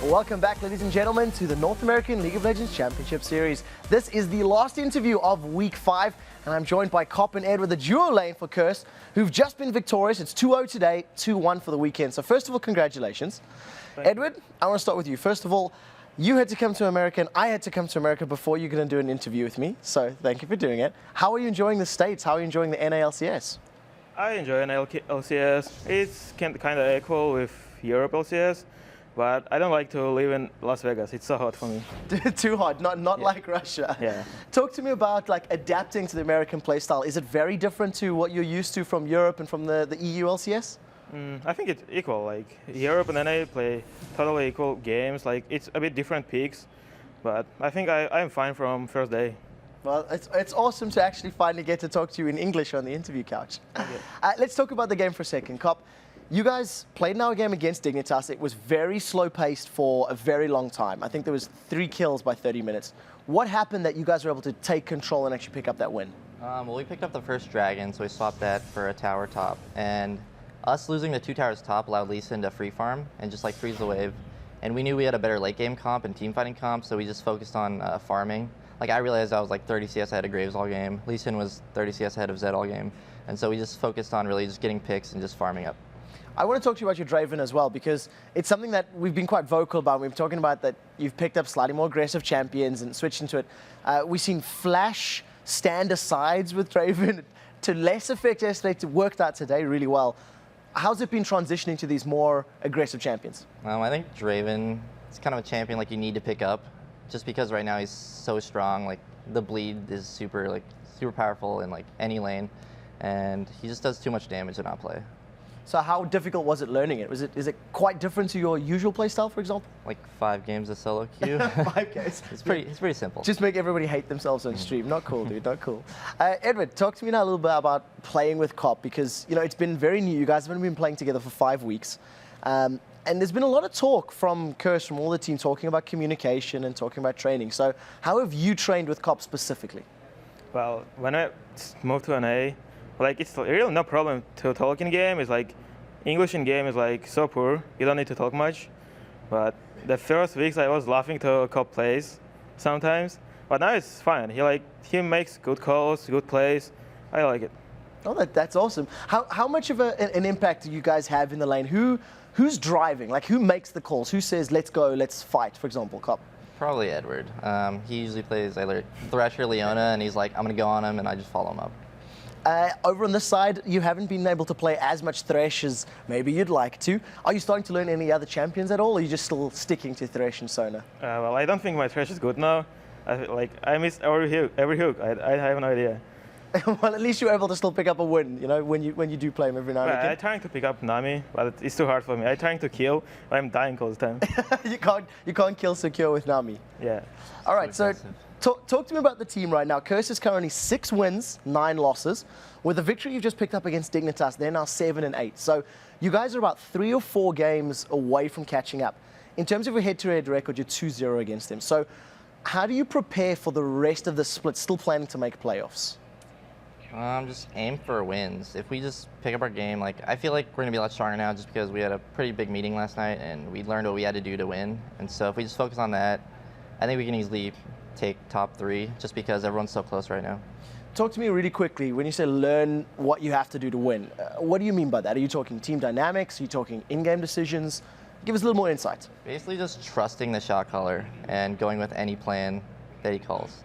Welcome back, ladies and gentlemen, to the North American League of Legends Championship Series. This is the last interview of Week 5, and I'm joined by Cop and Ed with a duo lane for Curse, who've just been victorious. It's 2-0 today, 2-1 for the weekend. So first of all, congratulations. Edward, I want to start with you. First of all, you had to come to America, and I had to come to America before you're going to do an interview with me. So thank you for doing it. How are you enjoying the States? How are you enjoying the NA-LCS? I enjoy LCS. It's kind of equal with Europe LCS. But I don't like to live in Las Vegas. It's so hot for me. Too hot, not like Russia. Yeah. Talk to me about adapting to the American playstyle. Is it very different to what you're used to from Europe and from the EU LCS? I think it's equal. Like Europe and NA play totally equal games. Like it's a bit different peaks, but I think I'm fine from first day. Well, it's awesome to actually finally get to talk to you in English on the interview couch. Okay. Let's talk about the game for a second, Cop. You guys played now a game against Dignitas. It was very slow-paced for a very long time. I think there was 3 kills by 30 minutes. What happened that you guys were able to take control and actually pick up that win? Well, we picked up the first dragon, so we swapped that for a tower top. And us losing the 2 towers top allowed Lee Sin to free farm and just freeze the wave. And we knew we had a better late game comp and team fighting comp, so we just focused on farming. I realized I was 30 CS ahead of Graves all game. Lee Sin was 30 CS ahead of Zed all game. And so we just focused on really just getting picks and just farming up. I want to talk to you about your Draven as well, because it's something that we've been quite vocal about. We've been talking about that you've picked up slightly more aggressive champions and switched into it. We've seen Flash stand asides with Draven to less effect yesterday. It worked out today really well. How's it been transitioning to these more aggressive champions? I think Draven is kind of a champion you need to pick up, just because right now he's so strong. The bleed is super powerful in any lane, and he just does too much damage in our play. So how difficult was it learning it? Is it quite different to your usual playstyle, for example? 5 games of solo queue. 5 games. It's pretty simple. Just make everybody hate themselves on stream. Not cool, dude. Not cool. Edward, talk to me now a little bit about playing with Cop, because it's been very new. You guys have only been playing together for 5 weeks, and there's been a lot of talk from Curse, from all the team, talking about communication and talking about training. So how have you trained with Cop specifically? Well, when I moved to NA, it's really no problem to talk in game. It's English in game is so poor. You don't need to talk much. But the first weeks I was laughing to Cop plays sometimes. But now it's fine. He makes good calls, good plays. I like it. Oh, that's awesome. How much of an impact do you guys have in the lane? Who's driving? Who makes the calls? Who says, let's go, let's fight, for example, Cop? Probably Edward. He usually plays either Thresh or Leona, and he's I'm going to go on him, and I just follow him up. Over on this side, you haven't been able to play as much Thresh as maybe you'd like to. Are you starting to learn any other champions at all, or are you just still sticking to Thresh and Sona? Well, I don't think my Thresh is good now. I missed every hook. I have no idea. Well, at least you're able to still pick up a win, when you do play him every now and again. I'm trying to pick up Nami, but it's too hard for me. I'm trying to kill, but I'm dying all the time. You can't kill secure with Nami. Yeah. All right, so talk to me about the team right now. Curse is currently 6 wins, 9 losses. With the victory you've just picked up against Dignitas, they're now 7 and 8. So you guys are about 3 or 4 games away from catching up. In terms of your head-to-head record, you're 2-0 against them. So how do you prepare for the rest of the split, still planning to make playoffs? Just aim for wins. If we just pick up our game, I feel like we're going to be a lot stronger now, just because we had a pretty big meeting last night and we learned what we had to do to win. And so if we just focus on that, I think we can easily take top 3, just because everyone's so close right now. Talk to me really quickly. When you say learn what you have to do to win, what do you mean by that? Are you talking team dynamics? Are you talking in-game decisions? Give us a little more insight. Basically just trusting the shot caller and going with any plan that he calls.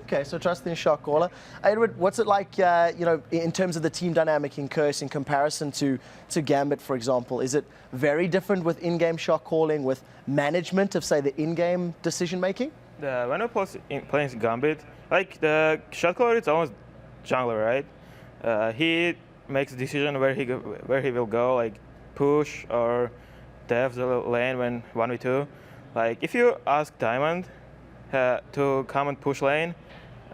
Okay, so trusting the shot caller. Edward, what's it like, in terms of the team dynamic in Curse in comparison to Gambit, for example? Is it very different with in-game shot calling, with management of, say, the in-game decision-making? When I play Gambit, the shot caller is almost jungler, right? He makes a decision where he will go, push or def the lane when 1v2. If you ask Diamond to come and push lane,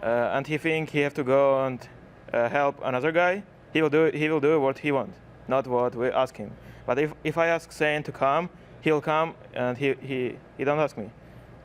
and he think he have to go and help another guy, he will do what he wants, not what we ask him. But if I ask Zane to come, he'll come, and he don't ask me.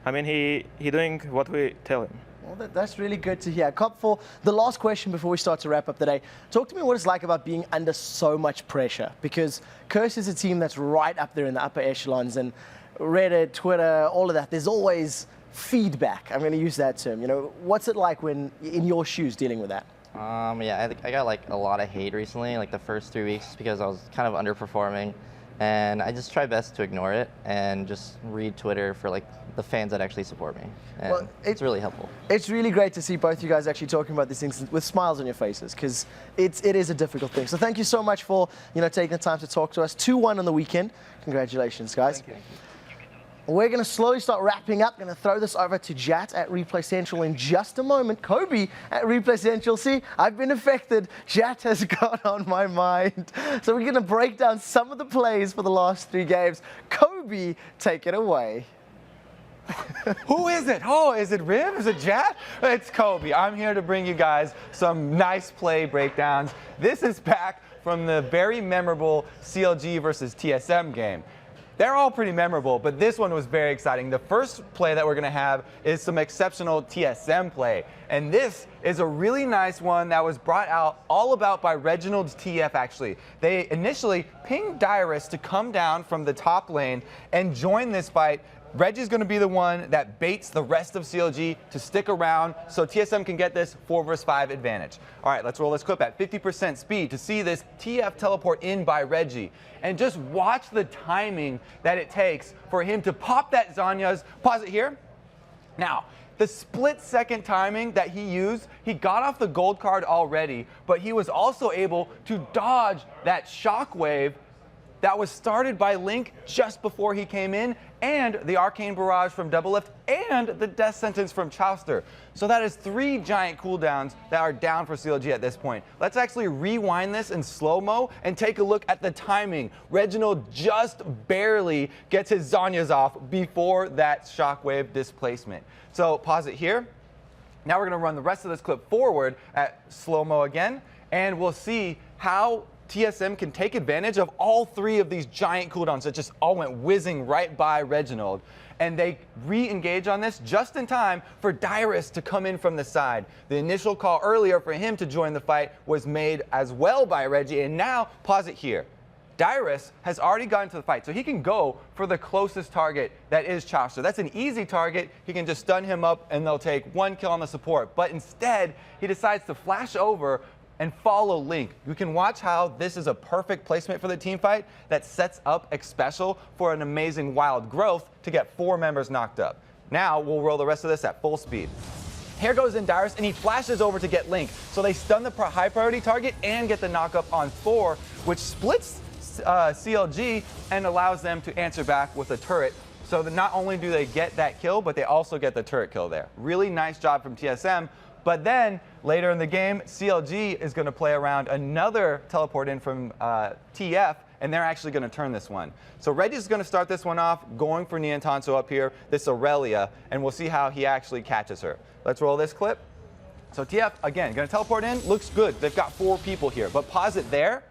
I mean, he doing what we tell him. Well, that's really good to hear. Cop, for the last question before we start to wrap up the day, talk to me what it's like about being under so much pressure, because Curse is a team that's right up there in the upper echelons, and Reddit, Twitter, all of that, there's always feedback. I'm going to use that term. You know, what's it like when in your shoes dealing with that? Yeah, I got like a lot of hate recently, like the first 3 weeks, because I was kind of underperforming. And I just try best to ignore it and just read Twitter for like the fans that actually support me. And well, it's really helpful. It's really great to see both you guys actually talking about these things with smiles on your faces, because it is a difficult thing. So thank you so much for taking the time to talk to us. 2-1 on the weekend. Congratulations, guys. Thank you. We're going to slowly start wrapping up. Going to throw this over to Jat at Replay Central in just a moment. Kobe at Replay Central. See, I've been affected. Jat has got on my mind. So we're going to break down some of the plays for the last 3 games. Kobe, take it away. Who is it? Oh, is it Riv? Is it Jat? It's Kobe. I'm here to bring you guys some nice play breakdowns. This is back from the very memorable CLG versus TSM game. They're all pretty memorable, but this one was very exciting. The first play that we're going to have is some exceptional TSM play. And this is a really nice one that was brought out all about by Reginald TF, actually. They initially pinged Dyrus to come down from the top lane and join this fight. Reggie's going to be the one that baits the rest of CLG to stick around so TSM can get this 4 vs 5 advantage. All right, let's roll this clip at 50% speed to see this TF teleport in by Reggie. And just watch the timing that it takes for him to pop that Zanya's. Pause it here. Now, the split-second timing that he used, he got off the gold card already, but he was also able to dodge that shockwave that was started by Link just before he came in, and the Arcane Barrage from Doublelift, and the Death Sentence from Chowster. So that is 3 giant cooldowns that are down for CLG at this point. Let's actually rewind this in slow-mo and take a look at the timing. Reginald just barely gets his Zanyas off before that shockwave displacement. So pause it here. Now we're gonna run the rest of this clip forward at slow-mo again, and we'll see how TSM can take advantage of all 3 of these giant cooldowns that just all went whizzing right by Reginald. And they re-engage on this just in time for Dyrus to come in from the side. The initial call earlier for him to join the fight was made as well by Reggie, and now, pause it here. Dyrus has already gotten to the fight, so he can go for the closest target that is Chowster. That's an easy target. He can just stun him up and they'll take 1 kill on the support. But instead, he decides to flash over and follow Link. You can watch how this is a perfect placement for the team fight that sets up Xpecial for an amazing wild growth to get 4 members knocked up. Now we'll roll the rest of this at full speed. Here goes in Dyrus, and he flashes over to get Link. So they stun the high priority target and get the knockup on Thor, which splits CLG and allows them to answer back with a turret. So that not only do they get that kill, but they also get the turret kill there. Really nice job from TSM. But then, later in the game, CLG is going to play around another teleport in from TF, and they're actually going to turn this one. So Reggie's going to start this one off, going for Nian Tanso up here, this Aurelia, and we'll see how he actually catches her. Let's roll this clip. So TF, again, going to teleport in. Looks good. They've got 4 people here. But pause it there.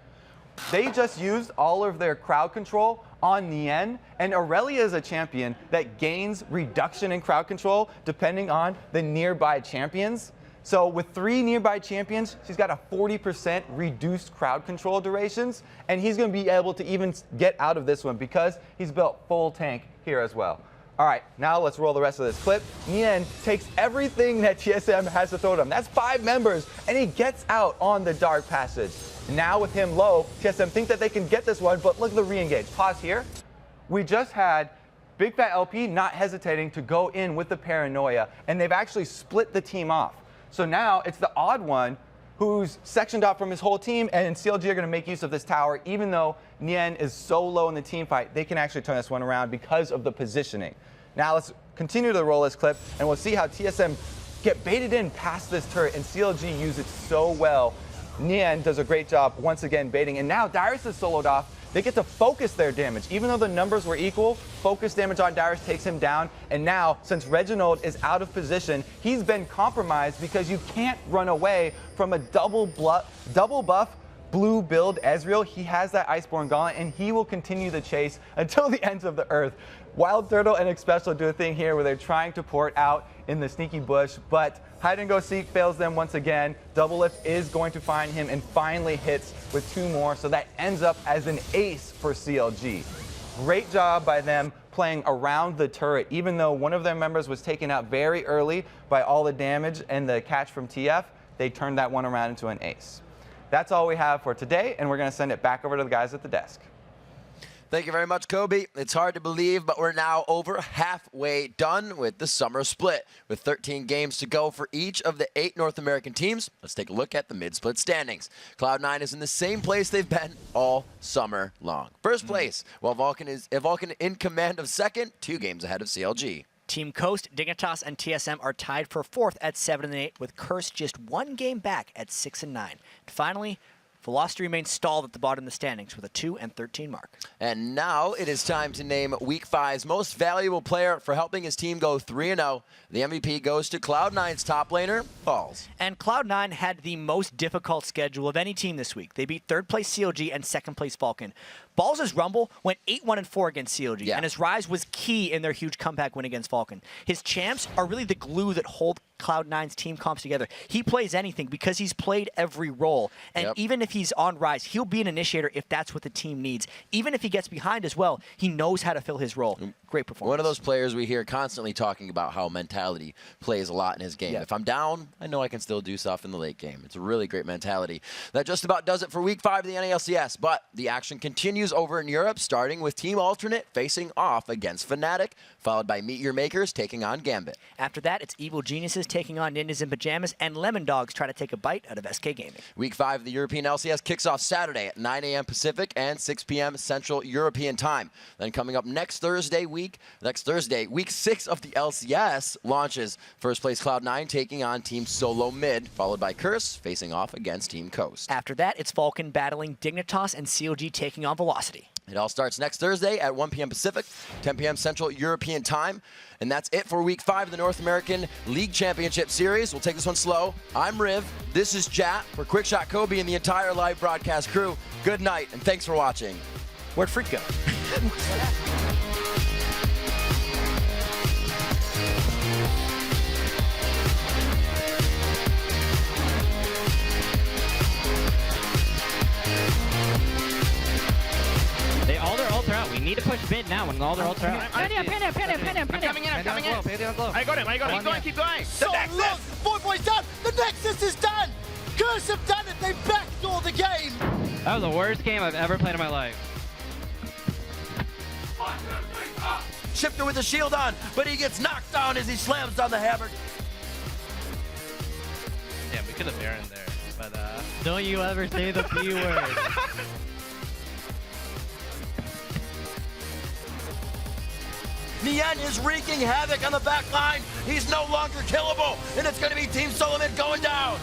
They just used all of their crowd control on Nian, and Aurelia is a champion that gains reduction in crowd control depending on the nearby champions. So with 3 nearby champions, she's got a 40% reduced crowd control durations, and he's going to be able to even get out of this one because he's built full tank here as well. All right, now let's roll the rest of this clip. Nian takes everything that TSM has to throw at him. That's 5 members, and he gets out on the Dark Passage. Now with him low, TSM think that they can get this one, but look at the re-engage. Pause here. We just had Big Fat LP not hesitating to go in with the Paranoia, and they've actually split the team off. So now it's the odd one who's sectioned out from his whole team, and CLG are going to make use of this tower. Even though Nian is so low in the team fight, they can actually turn this one around because of the positioning. Now let's continue to roll this clip, and we'll see how TSM get baited in past this turret, and CLG use it so well. Nian does a great job once again baiting, and now Dyrus is soloed off. They get to focus their damage. Even though the numbers were equal, focus damage on Dyrus takes him down. And now, since Reginald is out of position, he's been compromised because you can't run away from a double buff blue build Ezreal, he has that Iceborne Gauntlet, and he will continue the chase until the ends of the earth. Wild Turtle and Xpecial do a thing here where they're trying to port out in the sneaky bush, but hide and go seek fails them once again. Doublelift is going to find him and finally hits with 2 more, so that ends up as an ace for CLG. Great job by them playing around the turret, even though one of their members was taken out very early by all the damage and the catch from TF, they turned that one around into an ace. That's all we have for today, and we're going to send it back over to the guys at the desk. Thank you very much, Kobe. It's hard to believe, but we're now over halfway done with the summer split. With 13 games to go for each of the 8 North American teams, let's take a look at the mid-split standings. Cloud9 is in the same place they've been all summer long. First place, while Vulcan is in command of second, 2 games ahead of CLG. Team Coast, Dignitas, and TSM are tied for 4th at 7-8, with Curse just 1 game back at 6-9. And finally, Velocity remains stalled at the bottom of the standings with a 2-13 mark. And now it is time to name Week 5's most valuable player for helping his team go 3-0. The MVP goes to Cloud9's top laner, Balls. And Cloud9 had the most difficult schedule of any team this week. They beat 3rd place CLG and 2nd place Vulcan. Balls' Rumble went 8-1-4 against CLG, and his Rise was key in their huge comeback win against Vulcan. His champs are really the glue that hold Cloud9's team comps together. He plays anything because he's played every role. And even if he's on Rise, he'll be an initiator if that's what the team needs. Even if he gets behind as well, he knows how to fill his role. Great performance. One of those players we hear constantly talking about how mentality plays a lot in his game. If I'm down, I know I can still do stuff in the late game. It's a really great mentality. That just about does it for Week 5 of the NALCS, but the action continues over in Europe, starting with Team Alternate facing off against Fnatic, followed by Meet Your Makers taking on Gambit. After that, it's Evil Geniuses taking on Ninjas in Pajamas, and Lemon Dogs try to take a bite out of SK Gaming. Week 5 of the European LCS kicks off Saturday at 9 a.m. Pacific and 6 p.m. Central European Time. Then coming up next Thursday, Week 6 of the LCS launches. First place Cloud9 taking on Team Solo Mid, followed by Curse facing off against Team Coast. After that, it's Vulcan battling Dignitas and CLG taking on Velocity. It all starts next Thursday at 1 p.m. Pacific, 10 p.m. Central European Time. And that's it for Week 5 of the North American League Championship Series. We'll take this one slow. I'm Riv. This is Jat for Quickshot Kobe and the entire live broadcast crew. Good night, and thanks for watching. Where'd Freak go? All their ults are out. We need to push mid now when all their ults are out. Pin him. I'm coming in. I got him. Keep going. So look, Boy's done. The Nexus is done. Curse have done it. They backdoor the game. That was the worst game I've ever played in my life. Shifter with the shield on, but he gets knocked down as he slams down the hammer. Yeah, we could have Baron there, but Don't you ever say the B word. Nien is wreaking havoc on the back line. He's no longer killable, and it's going to be Team Solomon going down.